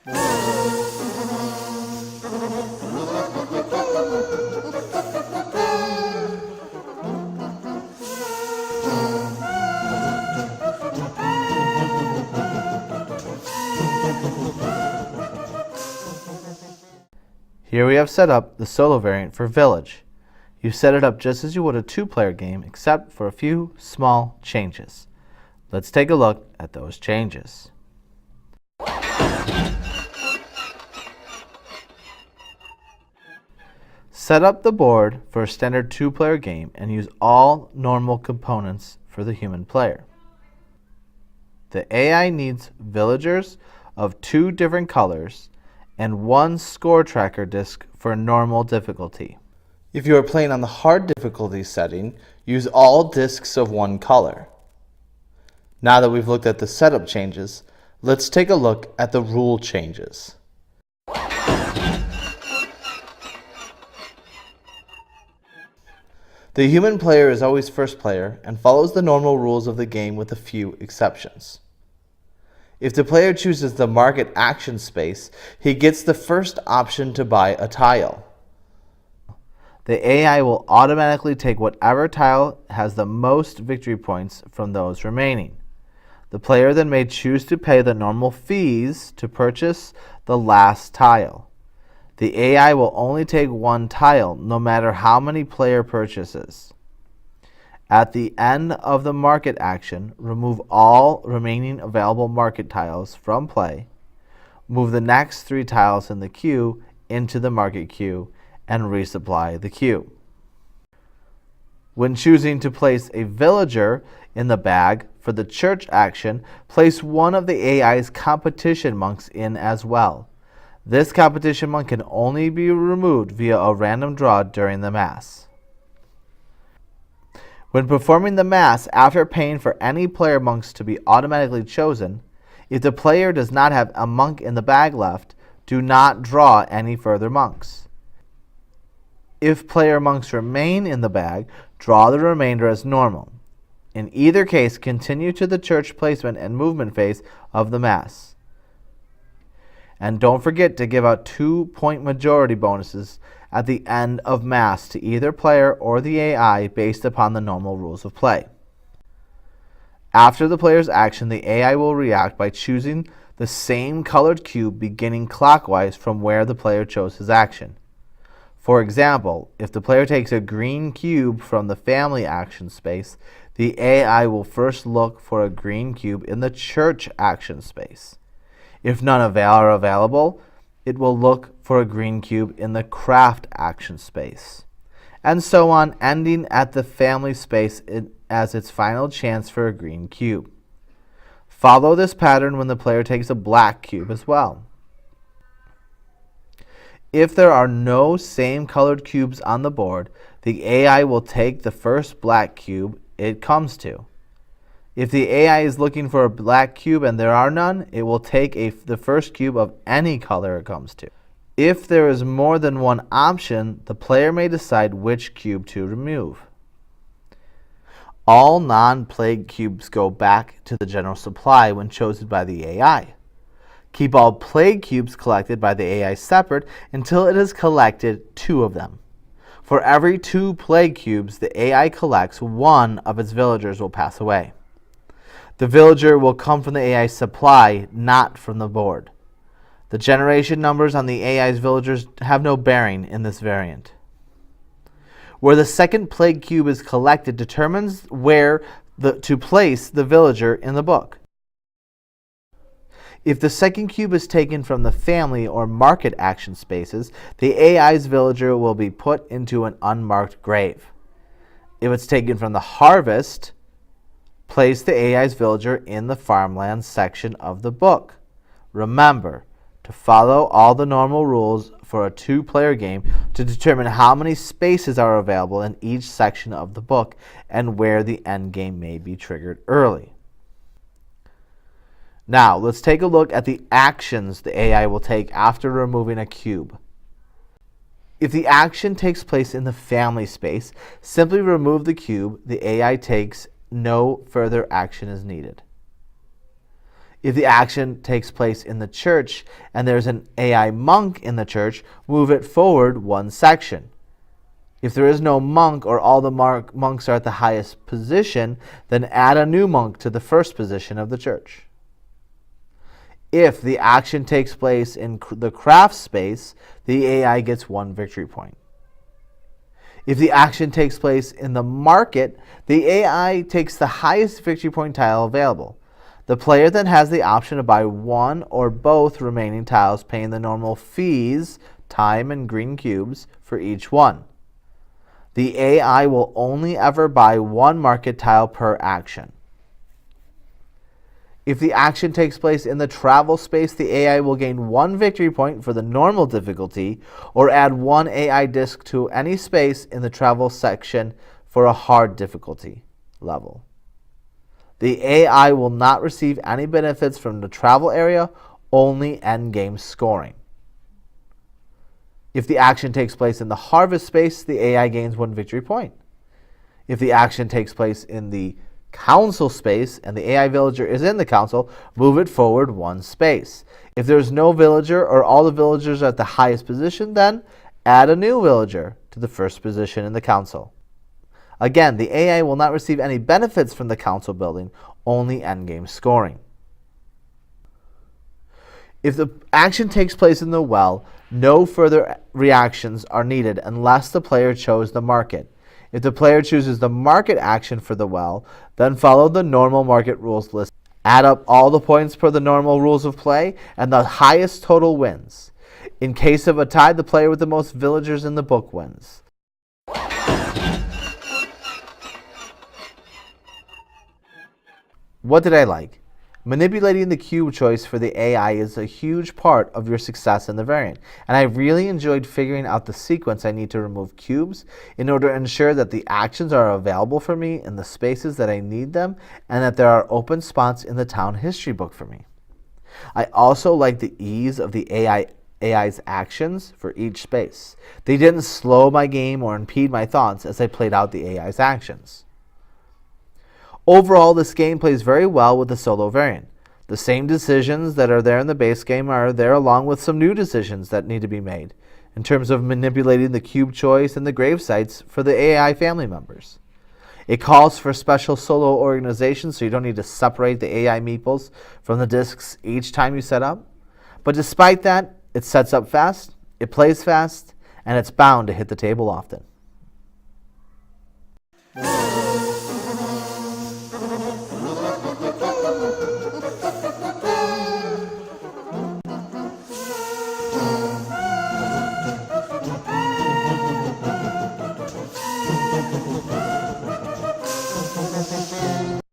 Here we have set up the solo variant for Village. You set it up just as you would a two-player game, except for a few small changes. Let's take a look at those changes. Set up the board for a standard two-player game and use all normal components for the human player. The AI needs villagers of 2 different colors and 1 score tracker disc for normal difficulty. If you are playing on the hard difficulty setting, use all discs of 1 color. Now that we've looked at the setup changes, let's take a look at the rule changes. The human player is always first player and follows the normal rules of the game with a few exceptions. If the player chooses the market action space, he gets the first option to buy a tile. The AI will automatically take whatever tile has the most victory points from those remaining. The player then may choose to pay the normal fees to purchase the last tile. The AI will only take 1 tile, no matter how many player purchases. At the end of the market action, remove all remaining available market tiles from play, move the next 3 tiles in the queue into the market queue, and resupply the queue. When choosing to place a villager in the bag for the church action, place one of the AI's competition monks in as well. This competition monk can only be removed via a random draw during the mass. When performing the mass after paying for any player monks to be automatically chosen, if the player does not have a monk in the bag left, do not draw any further monks. If player monks remain in the bag, draw the remainder as normal. In either case, continue to the church placement and movement phase of the mass. And don't forget to give out 2-point majority bonuses at the end of mass to either player or the AI based upon the normal rules of play. After the player's action, the AI will react by choosing the same colored cube beginning clockwise from where the player chose his action. For example, if the player takes a green cube from the family action space, the AI will first look for a green cube in the church action space. If none are available, it will look for a green cube in the craft action space, and so on, ending at the family space as its final chance for a green cube. Follow this pattern when the player takes a black cube as well. If there are no same colored cubes on the board, the AI will take the first black cube it comes to. If the AI is looking for a black cube and there are none, it will take the first cube of any color it comes to. If there is more than one option, the player may decide which cube to remove. All non-plague cubes go back to the general supply when chosen by the AI. Keep all plague cubes collected by the AI separate until it has collected 2 of them. For every 2 plague cubes the AI collects, 1 of its villagers will pass away. The villager will come from the AI supply, not from the board. The generation numbers on the AI's villagers have no bearing in this variant. Where the second plague cube is collected determines where to place the villager in the book. If the second cube is taken from the family or market action spaces, the AI's villager will be put into an unmarked grave. If it's taken from the harvest, place the AI's villager in the farmland section of the book. Remember to follow all the normal rules for a 2-player game to determine how many spaces are available in each section of the book and where the end game may be triggered early. Now, let's take a look at the actions the AI will take after removing a cube. If the action takes place in the family space, simply remove the cube the AI takes. No further action is needed. If the action takes place in the church and there's an AI monk in the church, move it forward one section. If there is no monk or all the monks are at the highest position, then add a new monk to the first position of the church. If the action takes place in the craft space, the AI gets 1 victory point. If the action takes place in the market, the AI takes the highest victory point tile available. The player then has the option to buy one or both remaining tiles, paying the normal fees, time and green cubes, for each one. The AI will only ever buy 1 market tile per action. If the action takes place in the travel space, the AI will gain 1 victory point for the normal difficulty, or add 1 AI disc to any space in the travel section for a hard difficulty level. The AI will not receive any benefits from the travel area, only endgame scoring. If the action takes place in the harvest space, the AI gains 1 victory point. If the action takes place in the council space and the AI villager is in the council, move it forward 1 space. If there's no villager or all the villagers are at the highest position, then add a new villager to the first position in the council. Again, the AI will not receive any benefits from the council building, only endgame scoring. If the action takes place in the well, no further reactions are needed unless the player chose the market. If the player chooses the market action for the well, then follow the normal market rules list. Add up all the points per the normal rules of play, and the highest total wins. In case of a tie, the player with the most villagers in the book wins. What did I like? Manipulating the cube choice for the AI is a huge part of your success in the variant, and I really enjoyed figuring out the sequence I need to remove cubes in order to ensure that the actions are available for me in the spaces that I need them, and that there are open spots in the town history book for me. I also like the ease of the AI's actions for each space. They didn't slow my game or impede my thoughts as I played out the AI's actions. Overall, this game plays very well with the solo variant. The same decisions that are there in the base game are there, along with some new decisions that need to be made in terms of manipulating the cube choice and the grave sites for the AI family members. It calls for special solo organization, so you don't need to separate the AI meeples from the discs each time you set up. But despite that, it sets up fast, it plays fast, and it's bound to hit the table often.